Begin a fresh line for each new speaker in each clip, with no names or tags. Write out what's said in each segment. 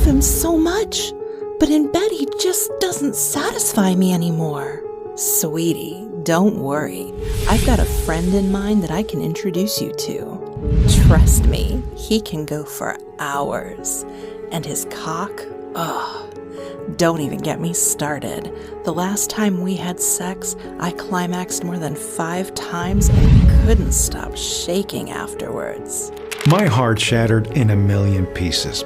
love him so much, but in bed he just doesn't satisfy me anymore. Sweetie, don't worry. I've got a friend in mind that I can introduce you to. Trust me, he can go for hours. And his cock, don't even get me started. The last time we had sex, I climaxed more than 5 times and couldn't stop shaking afterwards.
My heart shattered in a million pieces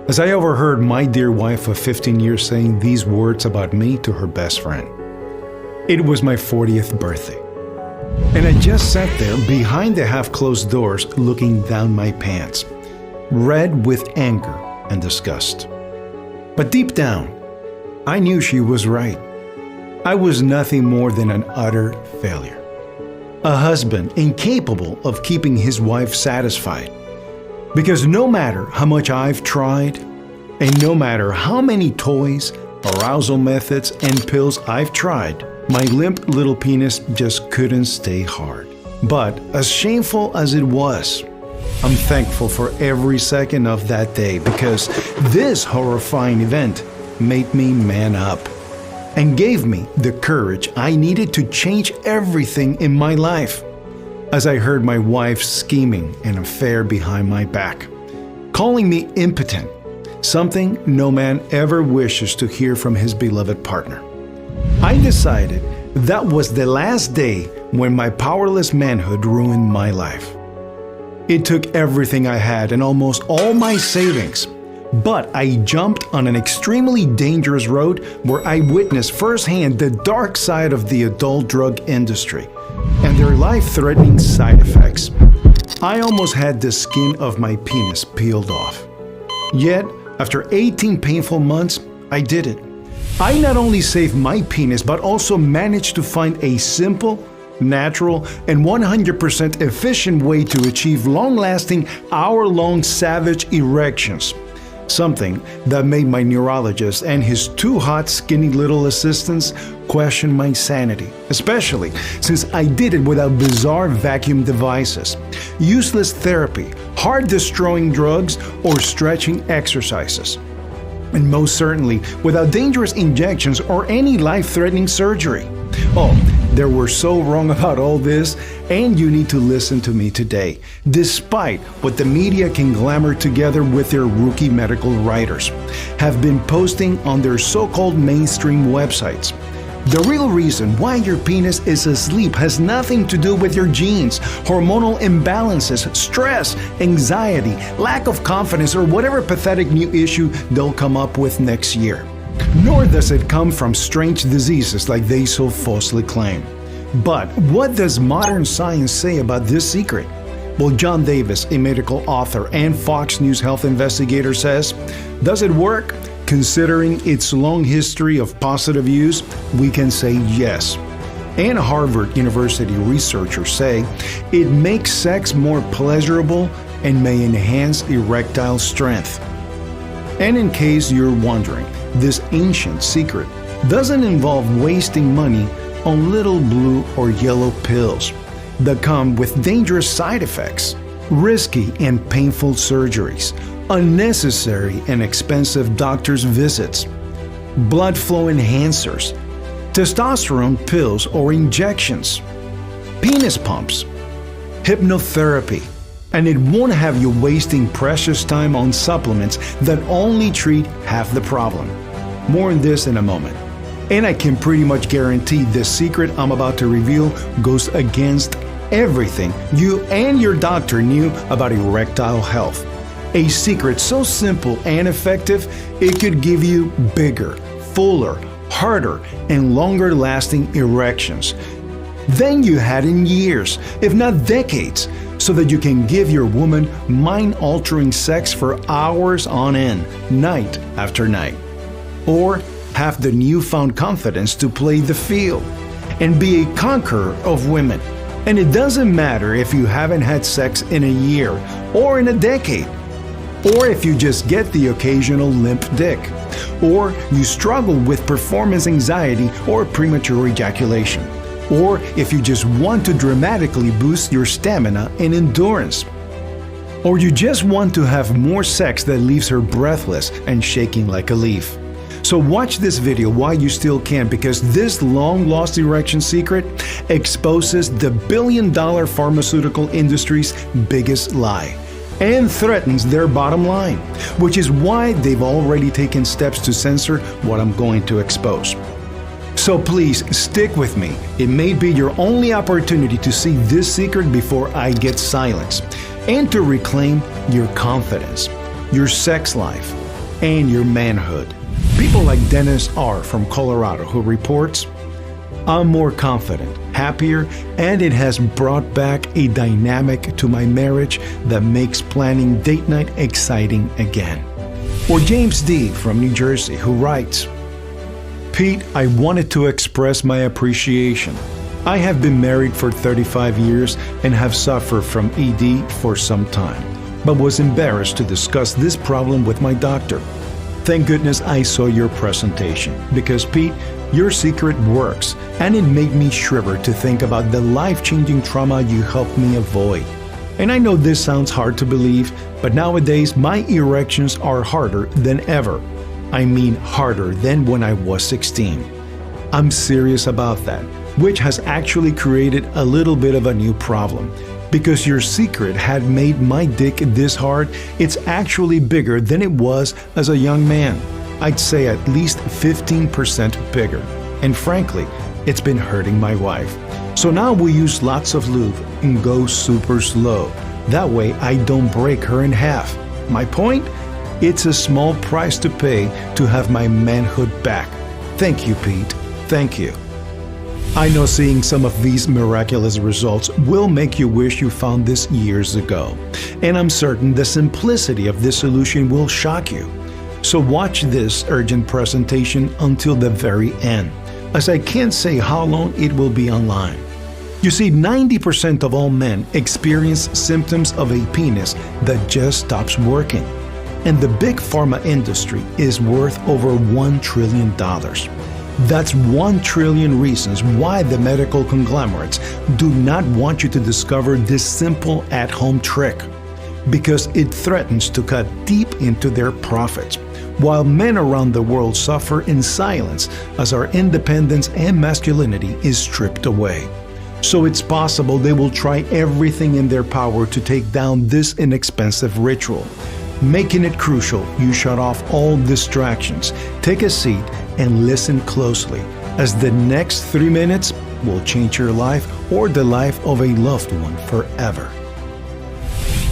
as I overheard my dear wife of 15 years saying these words about me to her best friend. It was my 40th birthday, and I just sat there behind the half-closed doors looking down my pants, red with anger and disgust. But deep down, I knew she was right. I was nothing more than an utter failure. A husband incapable of keeping his wife satisfied. Because no matter how much I've tried, and no matter how many toys, arousal methods, and pills I've tried, my limp little penis just couldn't stay hard. But as shameful as it was, I'm thankful for every second of that day because this horrifying event made me man up and gave me the courage I needed to change everything in my life. As I heard my wife scheming an affair behind my back, calling me impotent, something no man ever wishes to hear from his beloved partner, I decided that was the last day when my powerless manhood ruined my life. It took everything I had and almost all my savings, but I jumped on an extremely dangerous road where I witnessed firsthand the dark side of the adult drug industry and their life-threatening side effects. I almost had the skin of my penis peeled off. Yet, after 18 painful months, I did it. I not only saved my penis, but also managed to find a simple, natural, and 100% efficient way to achieve long-lasting, hour-long savage erections. Something that made my neurologist and his 2 hot, skinny little assistants question my sanity, especially since I did it without bizarre vacuum devices, useless therapy, heart-destroying drugs, or stretching exercises. And most certainly without dangerous injections or any life-threatening surgery. Oh, they were so wrong about all this, and you need to listen to me today, despite what the media can glamour together with their rookie medical writers, have been posting on their so-called mainstream websites. The real reason why your penis is asleep has nothing to do with your genes, hormonal imbalances, stress, anxiety, lack of confidence, or whatever pathetic new issue they'll come up with next year. Nor does it come from strange diseases like they so falsely claim. But what does modern science say about this secret? Well, John Davis, a medical author and Fox News health investigator, says, does it work? Considering its long history of positive use, we can say yes. And Harvard University researchers say it makes sex more pleasurable and may enhance erectile strength. And in case you're wondering, this ancient secret doesn't involve wasting money on little blue or yellow pills that come with dangerous side effects, risky and painful surgeries, unnecessary and expensive doctor's visits, blood flow enhancers, testosterone pills or injections, penis pumps, hypnotherapy, and it won't have you wasting precious time on supplements that only treat half the problem. More on this in a moment. And I can pretty much guarantee the secret I'm about to reveal goes against everything you and your doctor knew about erectile health. A secret so simple and effective, it could give you bigger, fuller, harder, and longer-lasting erections than you had in years, if not decades, so that you can give your woman mind-altering sex for hours on end, night after night. Or have the newfound confidence to play the field and be a conqueror of women. And it doesn't matter if you haven't had sex in a year or in a decade, or if you just get the occasional limp dick, or you struggle with performance anxiety or premature ejaculation, or if you just want to dramatically boost your stamina and endurance. Or you just want to have more sex that leaves her breathless and shaking like a leaf. So watch this video while you still can, because this long-lost erection secret exposes the billion-dollar pharmaceutical industry's biggest lie and threatens their bottom line, which is why they've already taken steps to censor what I'm going to expose. So please stick with me. It may be your only opportunity to see this secret before I get silenced, and to reclaim your confidence, your sex life, and your manhood. People like Dennis R. from Colorado, who reports, "I'm more confident, happier, and it has brought back a dynamic to my marriage that makes planning date night exciting again." Or James D. from New Jersey, who writes, "Pete, I wanted to express my appreciation. I have been married for 35 years and have suffered from ED for some time, but was embarrassed to discuss this problem with my doctor. Thank goodness I saw your presentation, because Pete, your secret works, and it made me shiver to think about the life-changing trauma you helped me avoid. And I know this sounds hard to believe, but nowadays my erections are harder than ever. I mean harder than when I was 16. I'm serious about that, which has actually created a little bit of a new problem. Because your secret had made my dick this hard, it's actually bigger than it was as a young man. I'd say at least 15% bigger. And frankly, it's been hurting my wife. So now we use lots of lube and go super slow. That way I don't break her in half. My point? It's a small price to pay to have my manhood back. Thank you, Pete. Thank you." I know seeing some of these miraculous results will make you wish you found this years ago, and I'm certain the simplicity of this solution will shock you. So watch this urgent presentation until the very end, as I can't say how long it will be online. You see, 90% of all men experience symptoms of a penis that just stops working, and the big pharma industry is worth over $1 trillion. That's 1 trillion reasons why the medical conglomerates do not want you to discover this simple at-home trick, because it threatens to cut deep into their profits, while men around the world suffer in silence as our independence and masculinity is stripped away. So it's possible they will try everything in their power to take down this inexpensive ritual. Making it crucial you shut off all distractions, take a seat, and listen closely, as the next 3 minutes will change your life or the life of a loved one forever.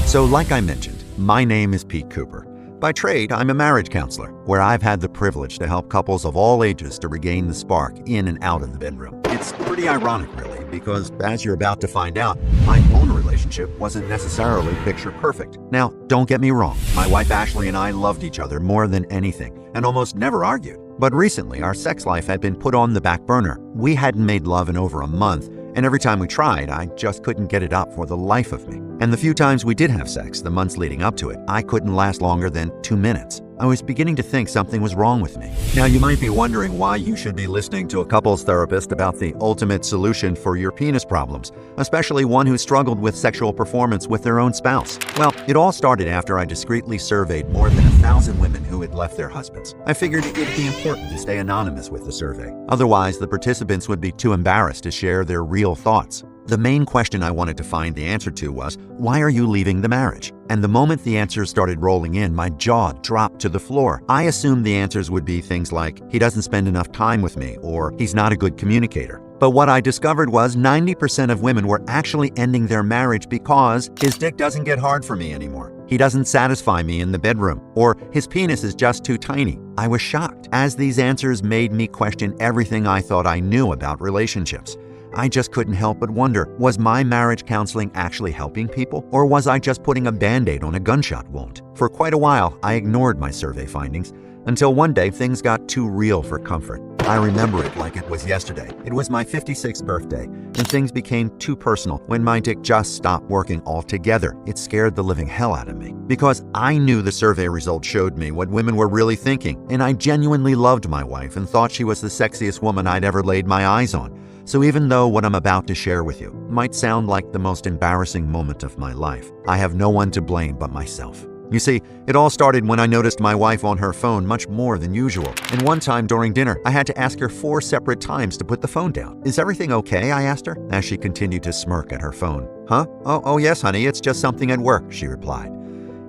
So like I mentioned, my name is Pete Cooper. By trade, I'm a marriage counselor, where I've had the privilege to help couples of all ages to regain the spark in and out of the bedroom. It's pretty ironic, really, because as you're about to find out, my own relationship wasn't necessarily picture perfect. Now, don't get me wrong, my wife Ashley and I loved each other more than anything and almost never argued. But recently, our sex life had been put on the back burner. We hadn't made love in over a month, and every time we tried, I just couldn't get it up for the life of me. And the few times we did have sex, the months leading up to it, I couldn't last longer than 2 minutes. I was beginning to think something was wrong with me. Now, you might be wondering why you should be listening to a couples therapist about the ultimate solution for your penis problems, especially one who struggled with sexual performance with their own spouse. Well, it all started after I discreetly surveyed more than 1,000 women who had left their husbands. I figured it would be important to stay anonymous with the survey. Otherwise, the participants would be too embarrassed to share their real thoughts. The main question I wanted to find the answer to was, why are you leaving the marriage? And the moment the answers started rolling in, my jaw dropped to the floor. I assumed the answers would be things like, he doesn't spend enough time with me, or he's not a good communicator. But what I discovered was 90% of women were actually ending their marriage because his dick doesn't get hard for me anymore. He doesn't satisfy me in the bedroom, or his penis is just too tiny. I was shocked, as these answers made me question everything I thought I knew about relationships. I just couldn't help but wonder, was my marriage counseling actually helping people, or was I just putting a Band-Aid on a gunshot wound? For quite a while, I ignored my survey findings, until one day things got too real for comfort. I remember it like it was yesterday. It was my 56th birthday, and things became too personal when my dick just stopped working altogether. It scared the living hell out of me, because I knew the survey results showed me what women were really thinking, and I genuinely loved my wife and thought she was the sexiest woman I'd ever laid my eyes on. So even though what I'm about to share with you might sound like the most embarrassing moment of my life, I have no one to blame but myself. You see, it all started when I noticed my wife on her phone much more than usual. And one time during dinner, I had to ask her 4 separate times to put the phone down. "Is everything okay?" I asked her, as she continued to smirk at her phone. "Huh? Oh yes, honey, it's just something at work," she replied.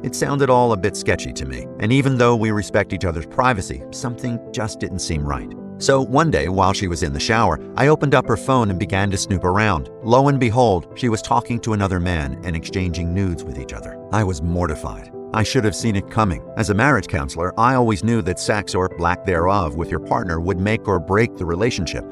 It sounded all a bit sketchy to me, and even though we respect each other's privacy, something just didn't seem right. So one day, while she was in the shower, I opened up her phone and began to snoop around. Lo and behold, she was talking to another man and exchanging nudes with each other. I was mortified. I should have seen it coming. As a marriage counselor, I always knew that sex or lack thereof with your partner would make or break the relationship.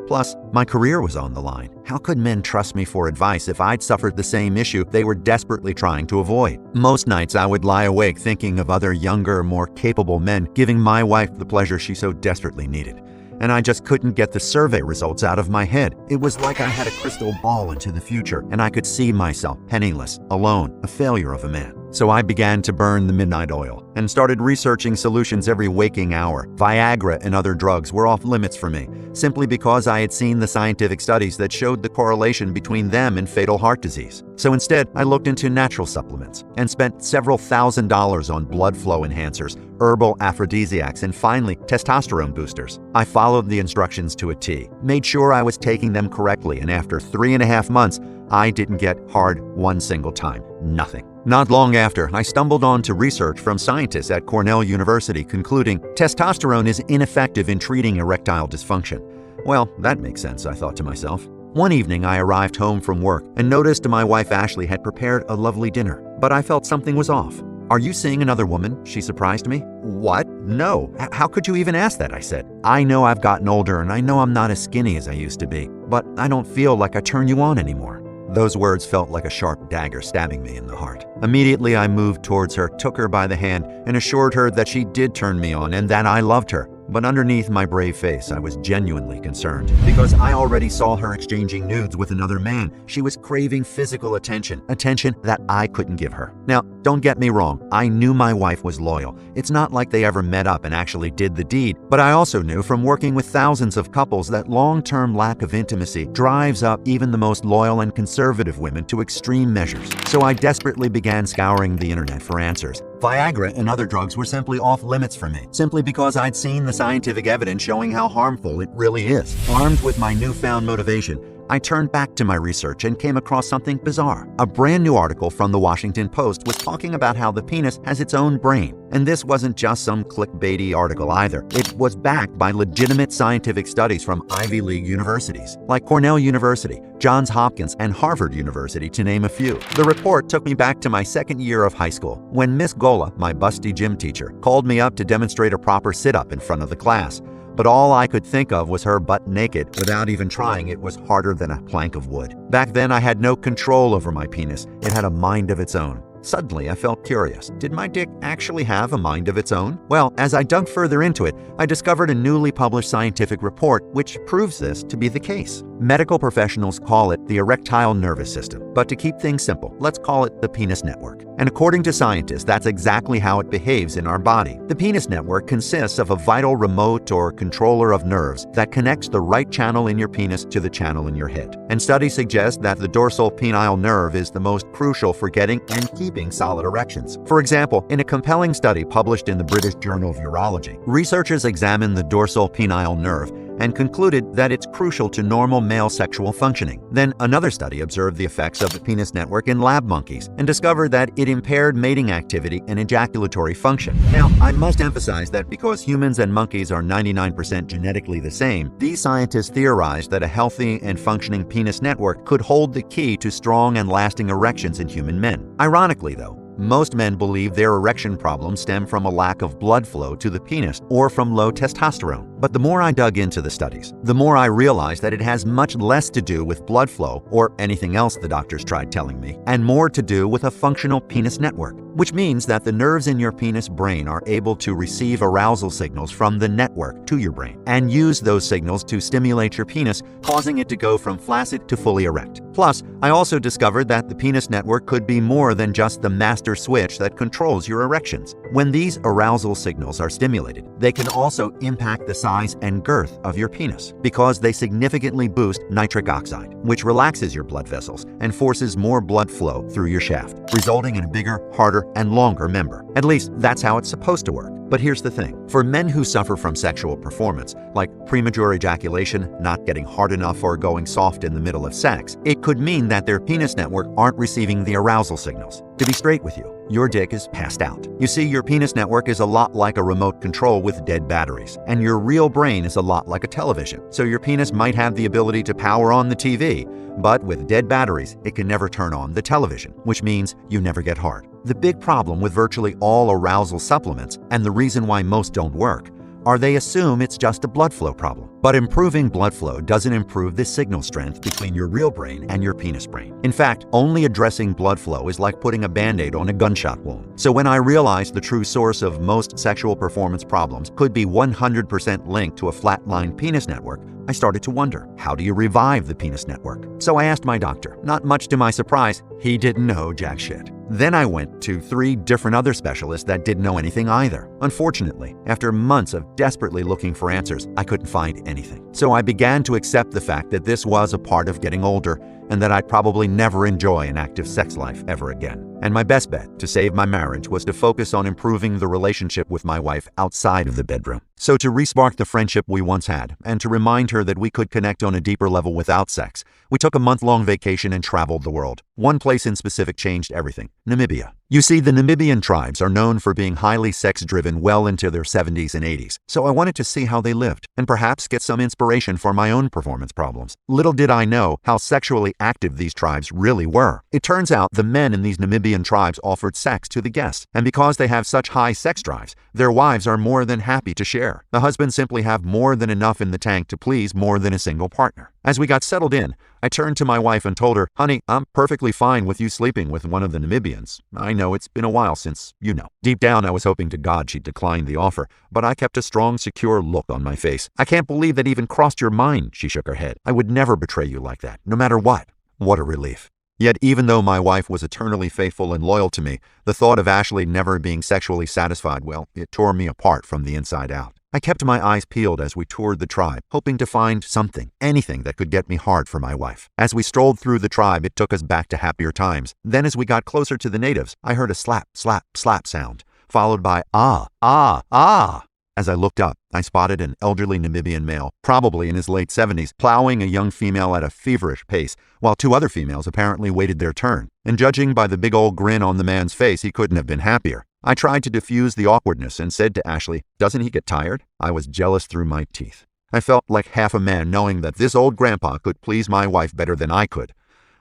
Plus, my career was on the line. How could men trust me for advice if I'd suffered the same issue they were desperately trying to avoid? Most nights I would lie awake thinking of other younger, more capable men giving my wife the pleasure she so desperately needed. And I just couldn't get the survey results out of my head. It was like I had a crystal ball into the future, and I could see myself penniless, alone, a failure of a man. So I began to burn the midnight oil and started researching solutions every waking hour. Viagra and other drugs were off limits for me, simply because I had seen the scientific studies that showed the correlation between them and fatal heart disease. So instead, I looked into natural supplements and spent several $1,000s on blood flow enhancers, herbal aphrodisiacs, and finally, testosterone boosters. I followed the instructions to a T, made sure I was taking them correctly, and after 3.5 months, I didn't get hard one single time. Nothing. Not long after, I stumbled onto research from scientists at Cornell University concluding testosterone is ineffective in treating erectile dysfunction. Well, that makes sense, I thought to myself. One evening, I arrived home from work and noticed my wife Ashley had prepared a lovely dinner, but I felt something was off. "Are you seeing another woman?" she surprised me. "What? No. How could you even ask that?" I said. "I know I've gotten older and I know I'm not as skinny as I used to be, but I don't feel like I turn you on anymore." Those words felt like a sharp dagger stabbing me in the heart. Immediately, I moved towards her, took her by the hand, and assured her that she did turn me on and that I loved her. But underneath my brave face, I was genuinely concerned because I already saw her exchanging nudes with another man. She was craving physical attention that I couldn't give her. Now, don't get me wrong, I knew my wife was loyal. It's not like they ever met up and actually did the deed, but I also knew from working with thousands of couples that long-term lack of intimacy drives up even the most loyal and conservative women to extreme measures. So I desperately began scouring the internet for answers. Viagra and other drugs were simply off limits for me, simply because I'd seen the scientific evidence showing how harmful it really is. Armed with my newfound motivation, I turned back to my research and came across something bizarre. A brand new article from the Washington Post was talking about how the penis has its own brain. And this wasn't just some clickbaity article either. It was backed by legitimate scientific studies from Ivy League universities, like Cornell University, Johns Hopkins, and Harvard University, to name a few. The report took me back to my second year of high school, when Miss Gola, my busty gym teacher, called me up to demonstrate a proper sit-up in front of the class. But all I could think of was her butt naked. Without even trying, it was harder than a plank of wood. Back then, I had no control over my penis. It had a mind of its own. Suddenly, I felt curious. Did my dick actually have a mind of its own? Well, as I dug further into it, I discovered a newly published scientific report which proves this to be the case. Medical professionals call it the erectile nervous system, but to keep things simple, let's call it the penis network. And according to scientists, that's exactly how it behaves in our body. The penis network consists of a vital remote or controller of nerves that connects the right channel in your penis to the channel in your head. And studies suggest that the dorsal penile nerve is the most crucial for getting and keeping solid erections. For example, in a compelling study published in the British Journal of Urology, researchers examined the dorsal penile nerve and concluded that it's crucial to normal male sexual functioning. Then another study observed the effects of the penis network in lab monkeys and discovered that it impaired mating activity and ejaculatory function. Now, I must emphasize that because humans and monkeys are 99% genetically the same, these scientists theorized that a healthy and functioning penis network could hold the key to strong and lasting erections in human men. Ironically, though, most men believe their erection problems stem from a lack of blood flow to the penis or from low testosterone. But the more I dug into the studies, the more I realized that it has much less to do with blood flow or anything else the doctors tried telling me, and more to do with a functional penis network. which means that the nerves in your penis brain are able to receive arousal signals from the network to your brain and use those signals to stimulate your penis, causing it to go from flaccid to fully erect. Plus, I also discovered that the penis network could be more than just the master switch that controls your erections. When these arousal signals are stimulated, they can also impact the size and girth of your penis because they significantly boost nitric oxide, which relaxes your blood vessels and forces more blood flow through your shaft, resulting in a bigger, harder, and longer member. At least that's how it's supposed to work. But here's the thing. For men who suffer from sexual performance, like premature ejaculation, not getting hard enough, or going soft in the middle of sex, it could mean that their penis network aren't receiving the arousal signals. To be straight with you, your dick is passed out. You see, your penis network is a lot like a remote control with dead batteries, and your real brain is a lot like a television. So your penis might have the ability to power on the TV, but with dead batteries, it can never turn on the television, which means you never get hard. The big problem with virtually all arousal supplements, and the reason why most don't work, are they assume it's just a blood flow problem. But improving blood flow doesn't improve the signal strength between your real brain and your penis brain. In fact, only addressing blood flow is like putting a Band-Aid on a gunshot wound. So when I realized the true source of most sexual performance problems could be 100% linked to a flatline penis network, I started to wonder, how do you revive the penis network? So I asked my doctor. Not much to my surprise, he didn't know jack shit. Then I went to 3 different other specialists that didn't know anything either. Unfortunately, after months of desperately looking for answers, I couldn't find anything. So I began to accept the fact that this was a part of getting older and that I'd probably never enjoy an active sex life ever again. And my best bet to save my marriage was to focus on improving the relationship with my wife outside of the bedroom. So to respark the friendship we once had, and to remind her that we could connect on a deeper level without sex, we took a month-long vacation and traveled the world. One place in specific changed everything: Namibia. You see, the Namibian tribes are known for being highly sex-driven well into their 70s and 80s, so I wanted to see how they lived, and perhaps get some inspiration for my own performance problems. Little did I know how sexually active these tribes really were. It turns out the men in these Namibian tribes offered sex to the guests, and because they have such high sex drives, their wives are more than happy to share. The husbands simply have more than enough in the tank to please more than a single partner. As we got settled in, I turned to my wife and told her, "Honey, I'm perfectly fine with you sleeping with one of the Namibians. I know it's been a while since, you know." Deep down, I was hoping to God she'd decline the offer, but I kept a strong, secure look on my face. "I can't believe that even crossed your mind," she shook her head. "I would never betray you like that, no matter what." What a relief. Yet even though my wife was eternally faithful and loyal to me, the thought of Ashley never being sexually satisfied, well, it tore me apart from the inside out. I kept my eyes peeled as we toured the tribe, hoping to find something, anything that could get me hard for my wife. As we strolled through the tribe, it took us back to happier times. Then as we got closer to the natives, I heard a slap, slap, slap sound, followed by ah, ah, ah. As I looked up, I spotted an elderly Namibian male, probably in his late 70s, plowing a young female at a feverish pace, while 2 other females apparently waited their turn. And judging by the big old grin on the man's face, he couldn't have been happier. I tried to diffuse the awkwardness and said to Ashley, "Doesn't he get tired?" I was jealous through my teeth. I felt like half a man knowing that this old grandpa could please my wife better than I could.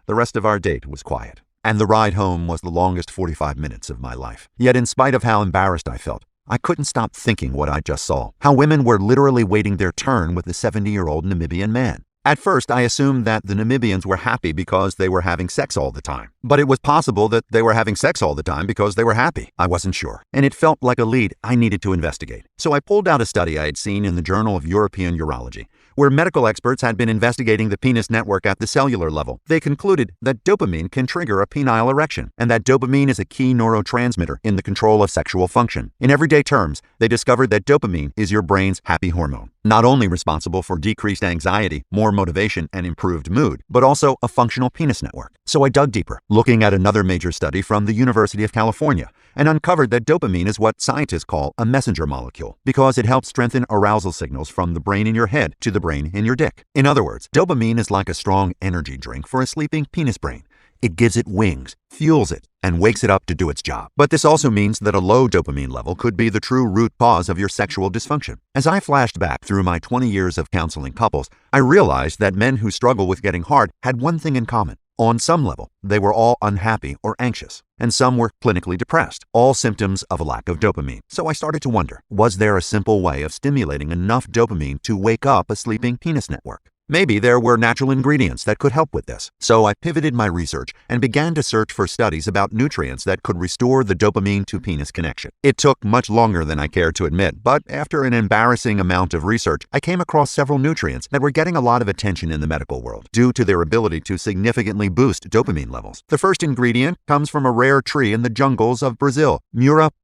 The rest of our date was quiet, and the ride home was the longest 45 minutes of my life. Yet in spite of how embarrassed I felt, I couldn't stop thinking what I just saw, how women were literally waiting their turn with the 70-year-old Namibian man. At first, I assumed that the Namibians were happy because they were having sex all the time. But it was possible that they were having sex all the time because they were happy. I wasn't sure. And it felt like a lead I needed to investigate. So I pulled out a study I had seen in the Journal of European Urology, where medical experts had been investigating the penis network at the cellular level. They concluded that dopamine can trigger a penile erection, and that dopamine is a key neurotransmitter in the control of sexual function. In everyday terms, they discovered that dopamine is your brain's happy hormone, not only responsible for decreased anxiety, more motivation, and improved mood, but also a functional penis network. So I dug deeper, looking at another major study from the University of California, and uncovered that dopamine is what scientists call a messenger molecule because it helps strengthen arousal signals from the brain in your head to the brain in your dick. In other words, dopamine is like a strong energy drink for a sleeping penis brain. It gives it wings, fuels it, and wakes it up to do its job. But this also means that a low dopamine level could be the true root cause of your sexual dysfunction. As I flashed back through my 20 years of counseling couples, I realized that men who struggle with getting hard had one thing in common. On some level, they were all unhappy or anxious, and some were clinically depressed, all symptoms of a lack of dopamine. So I started to wonder, was there a simple way of stimulating enough dopamine to wake up a sleeping penis network? Maybe there were natural ingredients that could help with this. So I pivoted my research and began to search for studies about nutrients that could restore the dopamine to penis connection. It took much longer than I cared to admit, but after an embarrassing amount of research, I came across several nutrients that were getting a lot of attention in the medical world due to their ability to significantly boost dopamine levels. The first ingredient comes from a rare tree in the jungles of Brazil,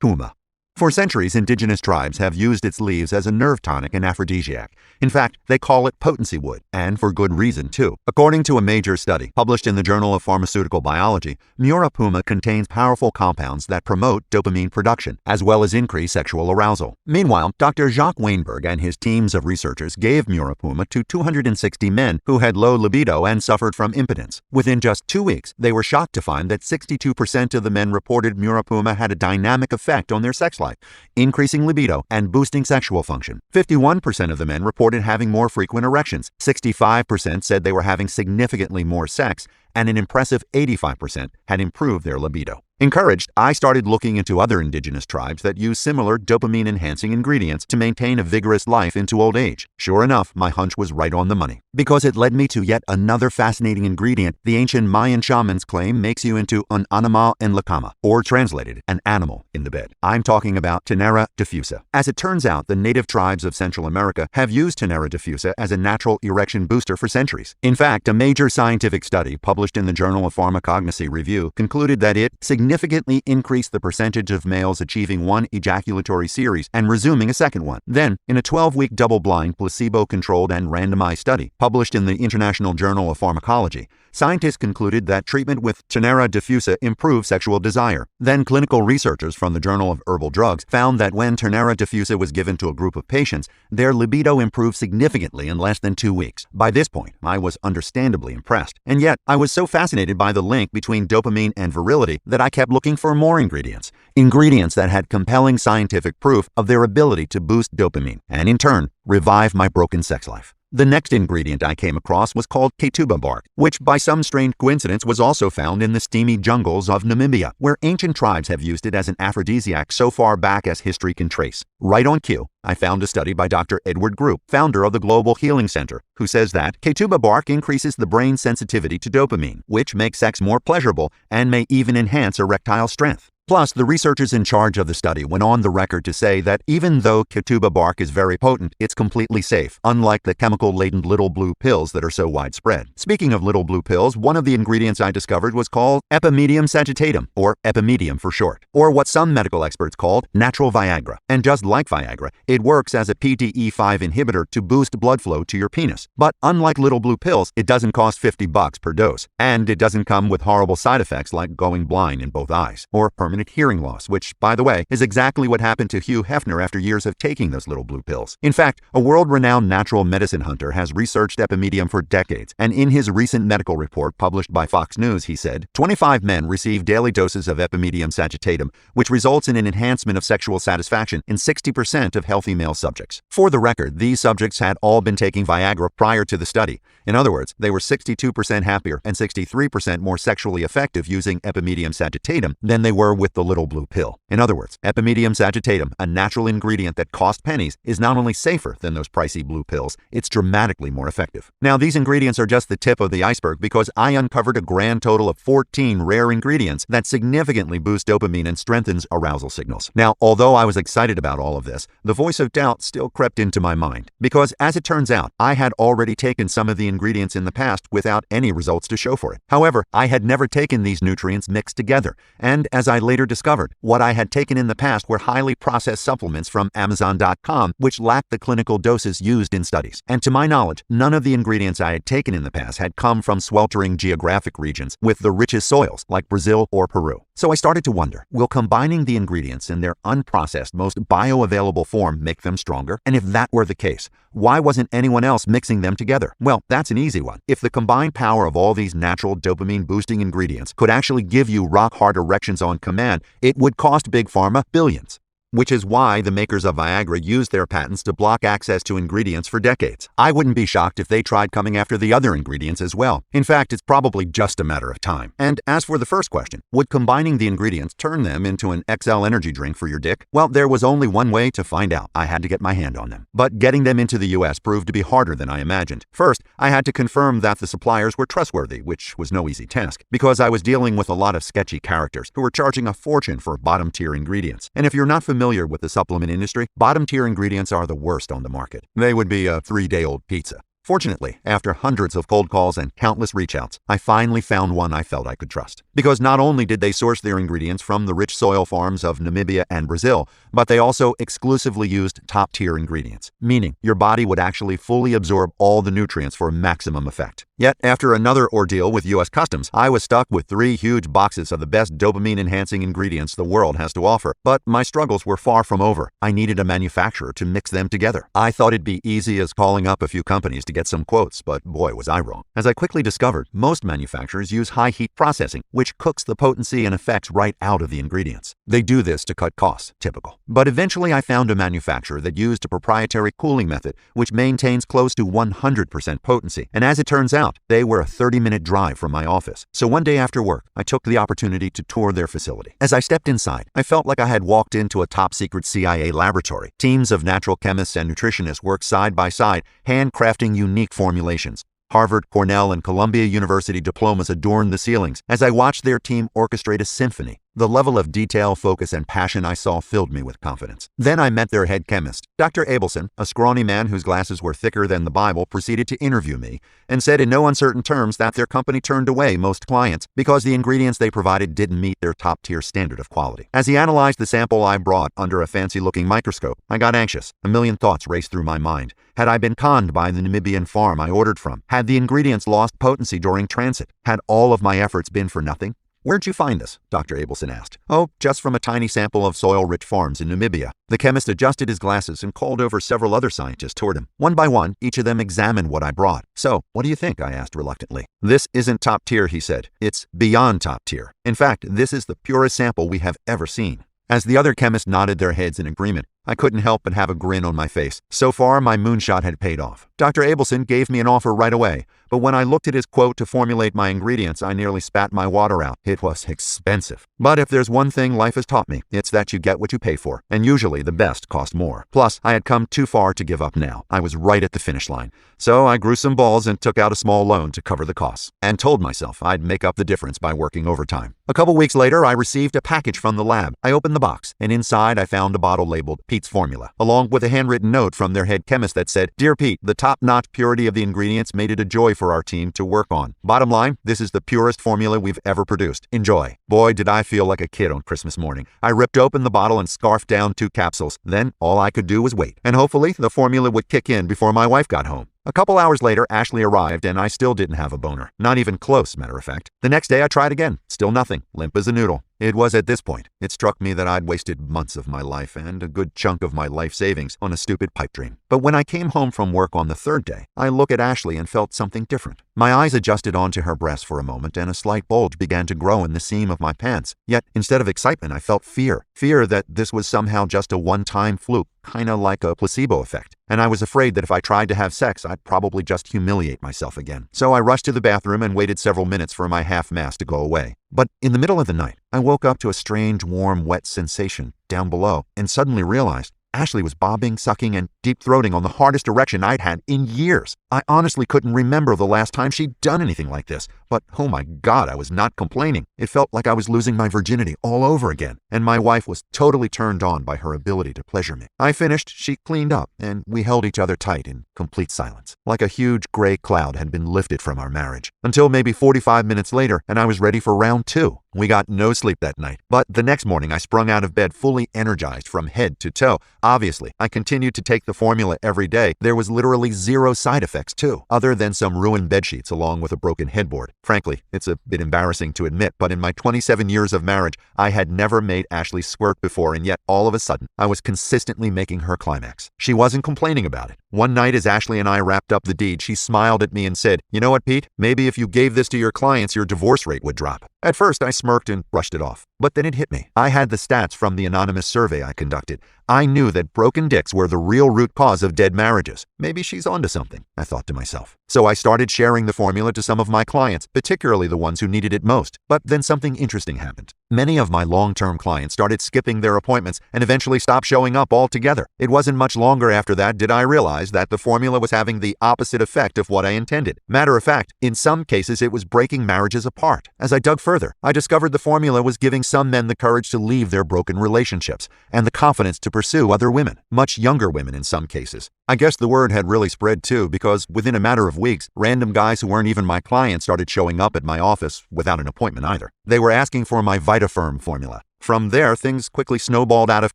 Puma. For centuries, indigenous tribes have used its leaves as a nerve tonic and aphrodisiac. In fact, they call it potency wood, and for good reason, too. According to a major study published in the Journal of Pharmaceutical Biology, Puma contains powerful compounds that promote dopamine production, as well as increase sexual arousal. Meanwhile, Dr. Jacques Weinberg and his teams of researchers gave Puma to 260 men who had low libido and suffered from impotence. Within just 2 weeks, they were shocked to find that 62% of the men reported Puma had a dynamic effect on their sex life, increasing libido and boosting sexual function. 51% of the men reported having more frequent erections. 65% said they were having significantly more sex, and an impressive 85% had improved their libido. Encouraged, I started looking into other indigenous tribes that use similar dopamine-enhancing ingredients to maintain a vigorous life into old age. Sure enough, my hunch was right on the money, because it led me to yet another fascinating ingredient the ancient Mayan shamans claim makes you into un animal en la cama, or translated, an animal in the bed. I'm talking about Tenera diffusa. As it turns out, the native tribes of Central America have used Tenera diffusa as a natural erection booster for centuries. In fact, a major scientific study published in the Journal of Pharmacognosy Review concluded that it significantly increased the percentage of males achieving one ejaculatory series and resuming a second one. Then, in a 12-week double-blind, placebo-controlled and randomized study published in the International Journal of Pharmacology, scientists concluded that treatment with Tenera diffusa improved sexual desire. Then clinical researchers from the Journal of Herbal Drugs found that when Tenera diffusa was given to a group of patients, their libido improved significantly in less than 2 weeks. By this point, I was understandably impressed. And yet, I was so fascinated by the link between dopamine and virility that I kept looking for more ingredients. Ingredients that had compelling scientific proof of their ability to boost dopamine, and in turn, revive my broken sex life. The next ingredient I came across was called ketuba bark, which by some strange coincidence was also found in the steamy jungles of Namibia, where ancient tribes have used it as an aphrodisiac so far back as history can trace. Right on cue, I found a study by Dr. Edward Group, founder of the Global Healing Center, who says that ketuba bark increases the brain's sensitivity to dopamine, which makes sex more pleasurable and may even enhance erectile strength. Plus, the researchers in charge of the study went on the record to say that even though ketuba bark is very potent, it's completely safe, unlike the chemical-laden little blue pills that are so widespread. Speaking of little blue pills, one of the ingredients I discovered was called epimedium sagittatum, or epimedium for short, or what some medical experts called natural Viagra. And just like Viagra, it works as a PDE5 inhibitor to boost blood flow to your penis. But unlike little blue pills, it doesn't cost $50 per dose, and it doesn't come with horrible side effects like going blind in both eyes, or permanent hearing loss, which, by the way, is exactly what happened to Hugh Hefner after years of taking those little blue pills. In fact, a world-renowned natural medicine hunter has researched epimedium for decades, and in his recent medical report published by Fox News, he said, 25 men received daily doses of epimedium sagittatum, which results in an enhancement of sexual satisfaction in 60% of healthy male subjects. For the record, these subjects had all been taking Viagra prior to the study. In other words, they were 62% happier and 63% more sexually effective using epimedium sagittatum than they were with the little blue pill. In other words, epimedium sagittatum, a natural ingredient that costs pennies, is not only safer than those pricey blue pills, it's dramatically more effective. Now, these ingredients are just the tip of the iceberg because I uncovered a grand total of 14 rare ingredients that significantly boost dopamine and strengthens arousal signals. Now, although I was excited about all of this, the voice of doubt still crept into my mind because, as it turns out, I had already taken some of the ingredients in the past without any results to show for it. However, I had never taken these nutrients mixed together, and as I later discovered, what I had taken in the past were highly processed supplements from Amazon.com, which lacked the clinical doses used in studies. And to my knowledge, none of the ingredients I had taken in the past had come from sweltering geographic regions with the richest soils like Brazil or Peru. So I started to wonder, will combining the ingredients in their unprocessed, most bioavailable form make them stronger? And if that were the case, why wasn't anyone else mixing them together? Well, that's an easy one. If the combined power of all these natural dopamine-boosting ingredients could actually give you rock-hard erections on command, it would cost Big Pharma billions. which is why the makers of Viagra used their patents to block access to ingredients for decades. I wouldn't be shocked if they tried coming after the other ingredients as well. In fact, it's probably just a matter of time. And as for the first question, would combining the ingredients turn them into an XL energy drink for your dick? Well, there was only one way to find out. I had to get my hand on them. But getting them into the US proved to be harder than I imagined. First, I had to confirm that the suppliers were trustworthy, which was no easy task, because I was dealing with a lot of sketchy characters who were charging a fortune for bottom-tier ingredients. And if you're not familiar with the supplement industry, bottom-tier ingredients are the worst on the market. They would be a 3-day-old pizza. Fortunately, after hundreds of cold calls and countless reach-outs, I finally found one I felt I could trust. Because not only did they source their ingredients from the rich soil farms of Namibia and Brazil, but they also exclusively used top-tier ingredients, meaning your body would actually fully absorb all the nutrients for maximum effect. Yet, after another ordeal with U.S. Customs, I was stuck with 3 huge boxes of the best dopamine-enhancing ingredients the world has to offer. But my struggles were far from over. I needed a manufacturer to mix them together. I thought it'd be easy as calling up a few companies to get some quotes, but boy was I wrong. As I quickly discovered, most manufacturers use high-heat processing, which cooks the potency and effects right out of the ingredients. They do this to cut costs, typical. But eventually I found a manufacturer that used a proprietary cooling method which maintains close to 100% potency, and as it turns out, they were a 30-minute drive from my office. So one day after work, I took the opportunity to tour their facility. As I stepped inside, I felt like I had walked into a top-secret CIA laboratory. Teams of natural chemists and nutritionists worked side by side, handcrafting unique formulations. Harvard, Cornell, and Columbia University diplomas adorned the ceilings as I watched their team orchestrate a symphony. The level of detail, focus, and passion I saw filled me with confidence. Then I met their head chemist. Dr. Abelson, a scrawny man whose glasses were thicker than the Bible, proceeded to interview me and said in no uncertain terms that their company turned away most clients because the ingredients they provided didn't meet their top-tier standard of quality. As he analyzed the sample I brought under a fancy-looking microscope, I got anxious. A million thoughts raced through my mind. Had I been conned by the Namibian farm I ordered from? Had the ingredients lost potency during transit? Had all of my efforts been for nothing? "Where'd you find this?" Dr. Abelson asked. "Oh, just from a tiny sample of soil-rich farms in Namibia." The chemist adjusted his glasses and called over several other scientists toward him. One by one, each of them examined what I brought. "So, what do you think?" I asked reluctantly. "This isn't top tier," he said. "It's beyond top tier. In fact, this is the purest sample we have ever seen." As the other chemists nodded their heads in agreement, I couldn't help but have a grin on my face. So far, my moonshot had paid off. Dr. Abelson gave me an offer right away, but when I looked at his quote to formulate my ingredients, I nearly spat my water out. It was expensive. But if there's one thing life has taught me, it's that you get what you pay for, and usually the best cost more. Plus, I had come too far to give up now. I was right at the finish line. So I grew some balls and took out a small loan to cover the costs, and told myself I'd make up the difference by working overtime. A couple weeks later, I received a package from the lab. I opened the box, and inside I found a bottle labeled Pete's Formula, along with a handwritten note from their head chemist that said, "Dear Pete, the top-notch purity of the ingredients made it a joy for our team to work on. Bottom line, this is the purest formula we've ever produced. Enjoy." Boy, did I feel like a kid on Christmas morning. I ripped open the bottle and scarfed down 2 capsules. Then all I could do was wait, and hopefully the formula would kick in before my wife got home. A couple hours later, Ashley arrived, and I still didn't have a boner. Not even close, matter of fact. The next day, I tried again. Still nothing. Limp as a noodle. It was at this point it struck me that I'd wasted months of my life and a good chunk of my life savings on a stupid pipe dream. But when I came home from work on the 3rd day, I looked at Ashley and felt something different. My eyes adjusted onto her breast for a moment, and a slight bulge began to grow in the seam of my pants. Yet, instead of excitement, I felt fear. Fear that this was somehow just a one-time fluke, kinda like a placebo effect. And I was afraid that if I tried to have sex, I'd probably just humiliate myself again. So I rushed to the bathroom and waited several minutes for my half-mass to go away. But in the middle of the night, I woke up to a strange, warm, wet sensation down below and suddenly realized Ashley was bobbing, sucking, and deep-throating on the hardest erection I'd had in years. I honestly couldn't remember the last time she'd done anything like this. But, oh my God, I was not complaining. It felt like I was losing my virginity all over again, and my wife was totally turned on by her ability to pleasure me. I finished, she cleaned up, and we held each other tight in complete silence, like a huge gray cloud had been lifted from our marriage. Until maybe 45 minutes later, and I was ready for round 2. We got no sleep that night, but the next morning I sprung out of bed fully energized from head to toe. Obviously, I continued to take the formula every day. There was literally 0 side effects too, other than some ruined bedsheets along with a broken headboard. Frankly, it's a bit embarrassing to admit, but in my 27 years of marriage, I had never made Ashley squirt before, and yet all of a sudden, I was consistently making her climax. She wasn't complaining about it. One night as Ashley and I wrapped up the deed, she smiled at me and said, "You know what, Pete? Maybe if you gave this to your clients, your divorce rate would drop." At first, I smirked and brushed it off. But then it hit me. I had the stats from the anonymous survey I conducted. I knew that broken dicks were the real root cause of dead marriages. Maybe she's onto something, I thought to myself. So I started sharing the formula to some of my clients, particularly the ones who needed it most. But then something interesting happened. Many of my long-term clients started skipping their appointments and eventually stopped showing up altogether. It wasn't much longer after that did I realize that the formula was having the opposite effect of what I intended. Matter of fact, in some cases it was breaking marriages apart. As I dug further, I discovered the formula was giving some men the courage to leave their broken relationships and the confidence to pursue other women, much younger women in some cases. I guess the word had really spread too, because within a matter of weeks, random guys who weren't even my clients started showing up at my office without an appointment either. They were asking for my VitaFirm formula. From there, things quickly snowballed out of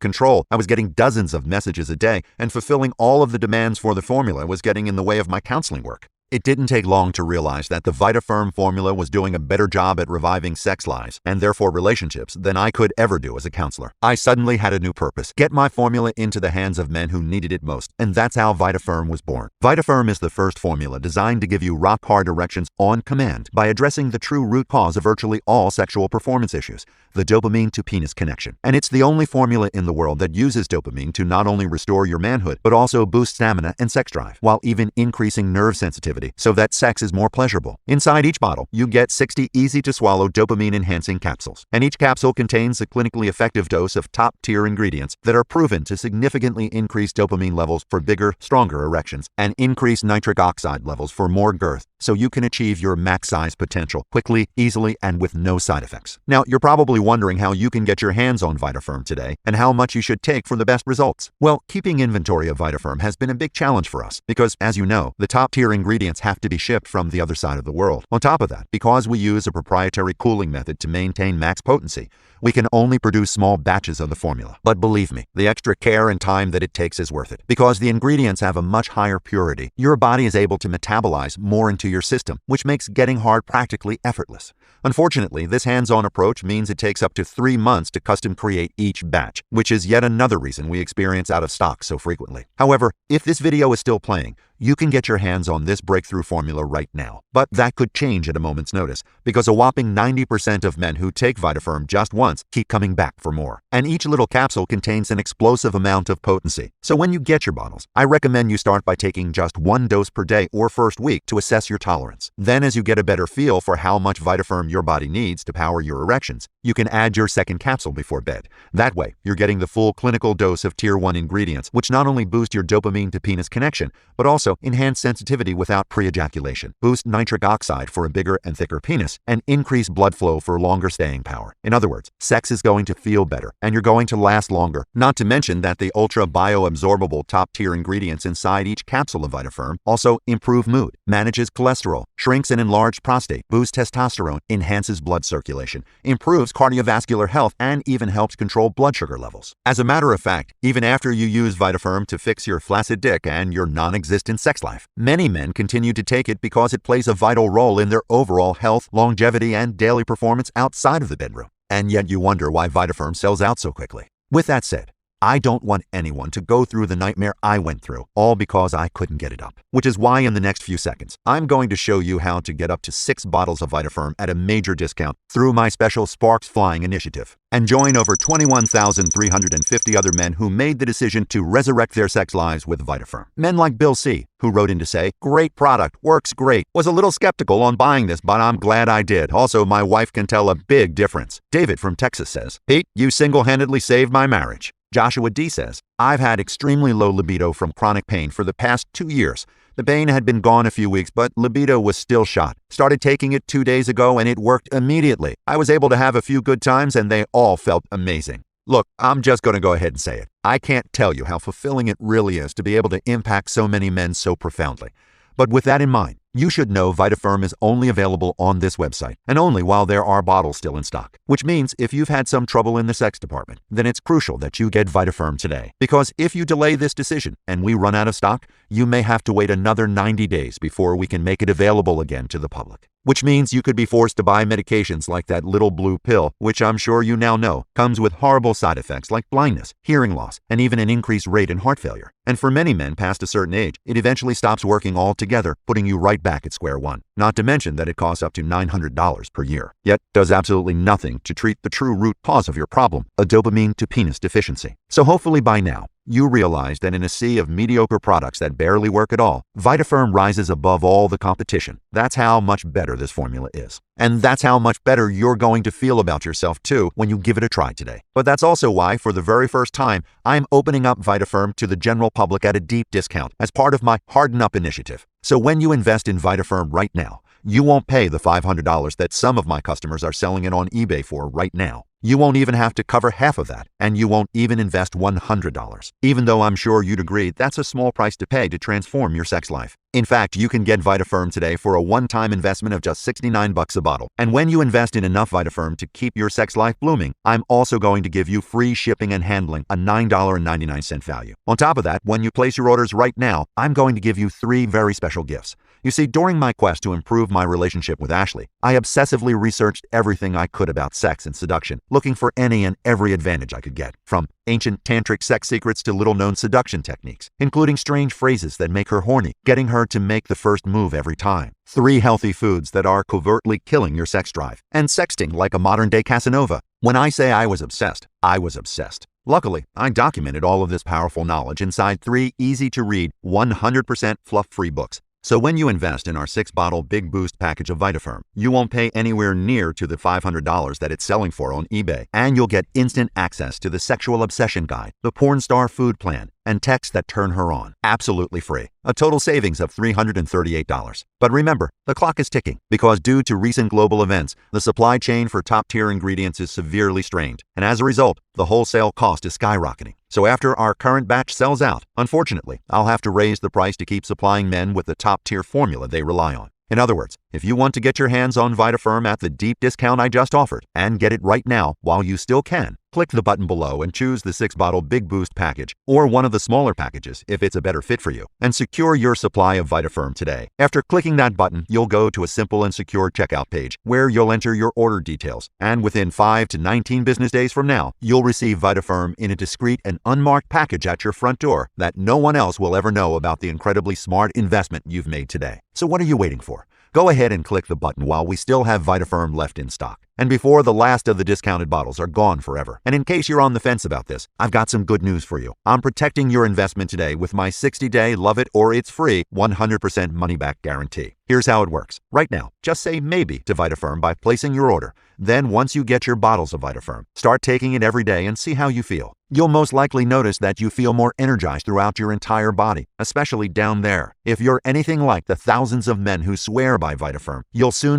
control. I was getting dozens of messages a day, and fulfilling all of the demands for the formula was getting in the way of my counseling work. It didn't take long to realize that the VitaFirm formula was doing a better job at reviving sex lives, and therefore relationships, than I could ever do as a counselor. I suddenly had a new purpose: get my formula into the hands of men who needed it most, and that's how VitaFirm was born. VitaFirm is the first formula designed to give you rock-hard erections on command by addressing the true root cause of virtually all sexual performance issues, the dopamine-to-penis connection. And it's the only formula in the world that uses dopamine to not only restore your manhood, but also boost stamina and sex drive, while even increasing nerve sensitivity so that sex is more pleasurable. Inside each bottle, you get 60 easy-to-swallow dopamine-enhancing capsules, and each capsule contains a clinically effective dose of top-tier ingredients that are proven to significantly increase dopamine levels for bigger, stronger erections and increase nitric oxide levels for more girth, so you can achieve your max size potential quickly, easily, and with no side effects. Now, you're probably wondering how you can get your hands on VitaFirm today and how much you should take for the best results. Well, keeping inventory of VitaFirm has been a big challenge for us because, as you know, the top-tier ingredients have to be shipped from the other side of the world. On top of that, because we use a proprietary cooling method to maintain max potency, we can only produce small batches of the formula. But believe me, the extra care and time that it takes is worth it. Because the ingredients have a much higher purity, your body is able to metabolize more into your system, which makes getting hard practically effortless. Unfortunately, this hands-on approach means it takes up to 3 months to custom create each batch, which is yet another reason we experience out of stock so frequently. However, if this video is still playing, you can get your hands on this breakthrough formula right now. But that could change at a moment's notice, because a whopping 90% of men who take VitaFirm just once keep coming back for more. And each little capsule contains an explosive amount of potency. So when you get your bottles, I recommend you start by taking just 1 dose per day or first week to assess your tolerance. Then, as you get a better feel for how much VitaFirm your body needs to power your erections, you can add your second capsule before bed. That way, you're getting the full clinical dose of Tier 1 ingredients, which not only boost your dopamine-to-penis connection, but also enhance sensitivity without pre-ejaculation, boost nitric oxide for a bigger and thicker penis, and increase blood flow for longer staying power. In other words, sex is going to feel better, and you're going to last longer. Not to mention that the ultra-bioabsorbable top-tier ingredients inside each capsule of VitaFirm also improve mood, manages cholesterol, shrinks an enlarged prostate, boosts testosterone, enhances blood circulation, improves cardiovascular health, and even helps control blood sugar levels. As a matter of fact, even after you use VitaFirm to fix your flaccid dick and your non-existent sex life, many men continue to take it because it plays a vital role in their overall health, longevity, and daily performance outside of the bedroom. And yet you wonder why VitaFirm sells out so quickly. With that said, I don't want anyone to go through the nightmare I went through, all because I couldn't get it up. Which is why in the next few seconds, I'm going to show you how to get up to 6 bottles of VitaFirm at a major discount through my special Sparks Flying initiative. And join over 21,350 other men who made the decision to resurrect their sex lives with VitaFirm. Men like Bill C., who wrote in to say, "Great product, works great. Was a little skeptical on buying this, but I'm glad I did. Also, my wife can tell a big difference." David from Texas says, "Pete, you single-handedly saved my marriage." Joshua D. says, "I've had extremely low libido from chronic pain for the past 2 years. The pain had been gone a few weeks, but libido was still shot. Started taking it 2 days ago and it worked immediately. I was able to have a few good times and they all felt amazing." Look, I'm just going to go ahead and say it. I can't tell you how fulfilling it really is to be able to impact so many men so profoundly. But with that in mind, you should know VitaFirm is only available on this website, and only while there are bottles still in stock. Which means if you've had some trouble in the sex department, then it's crucial that you get VitaFirm today. Because if you delay this decision and we run out of stock, you may have to wait another 90 days before we can make it available again to the public. which means you could be forced to buy medications like that little blue pill, which I'm sure you now know comes with horrible side effects like blindness, hearing loss, and even an increased rate in heart failure. And for many men past a certain age, it eventually stops working altogether, putting you right back at square one. Not to mention that it costs up to $900 per year, yet does absolutely nothing to treat the true root cause of your problem, a dopamine to penis deficiency. So hopefully by now, you realize that in a sea of mediocre products that barely work at all, Vitaferm rises above all the competition. That's how much better this formula is. And that's how much better you're going to feel about yourself too when you give it a try today. But that's also why, for the very first time, I'm opening up Vitaferm to the general public at a deep discount as part of my Harden Up initiative. So when you invest in Vitaferm right now, you won't pay the $500 that some of my customers are selling it on eBay for right now. You won't even have to cover half of that, and you won't even invest $100. Even though I'm sure you'd agree that's a small price to pay to transform your sex life. In fact, you can get Vitaferm today for a one-time investment of just $69 a bottle. And when you invest in enough Vitaferm to keep your sex life blooming, I'm also going to give you free shipping and handling, a $9.99 value. On top of that, when you place your orders right now, I'm going to give you 3 very special gifts. You see, during my quest to improve my relationship with Ashley, I obsessively researched everything I could about sex and seduction, looking for any and every advantage I could get, from ancient tantric sex secrets to little-known seduction techniques, including strange phrases that make her horny, getting her to make the first move every time, 3 healthy foods that are covertly killing your sex drive, and sexting like a modern-day Casanova. When I say I was obsessed, I was obsessed. Luckily, I documented all of this powerful knowledge inside 3 easy-to-read, 100% fluff-free books. So when you invest in our 6-bottle Big Boost package of Vitaferm, you won't pay anywhere near to the $500 that it's selling for on eBay, and you'll get instant access to the Sexual Obsession Guide, the Porn Star Food Plan, and texts that turn her on, absolutely free. A total savings of $338. But remember, the clock is ticking, because due to recent global events, the supply chain for top-tier ingredients is severely strained, and as a result, the wholesale cost is skyrocketing. So after our current batch sells out, unfortunately, I'll have to raise the price to keep supplying men with the top-tier formula they rely on. In other words, if you want to get your hands on Vitaferm at the deep discount I just offered, and get it right now while you still can, click the button below and choose the 6-bottle Big Boost package, or one of the smaller packages if it's a better fit for you, and secure your supply of Vitaferm today. After clicking that button, you'll go to a simple and secure checkout page where you'll enter your order details, and within 5 to 19 business days from now, you'll receive Vitaferm in a discreet and unmarked package at your front door that no one else will ever know about the incredibly smart investment you've made today. So what are you waiting for? Go ahead and click the button while we still have Vitaferm left in stock, and before the last of the discounted bottles are gone forever. And in case you're on the fence about this, I've got some good news for you. I'm protecting your investment today with my 60-day love it or it's free 100% money-back guarantee. Here's how it works. Right now, just say maybe to Vitaferm by placing your order. Then once you get your bottles of Vitaferm, start taking it every day and see how you feel. You'll most likely notice that you feel more energized throughout your entire body, especially down there. If you're anything like the thousands of men who swear by Vitaferm, you'll soon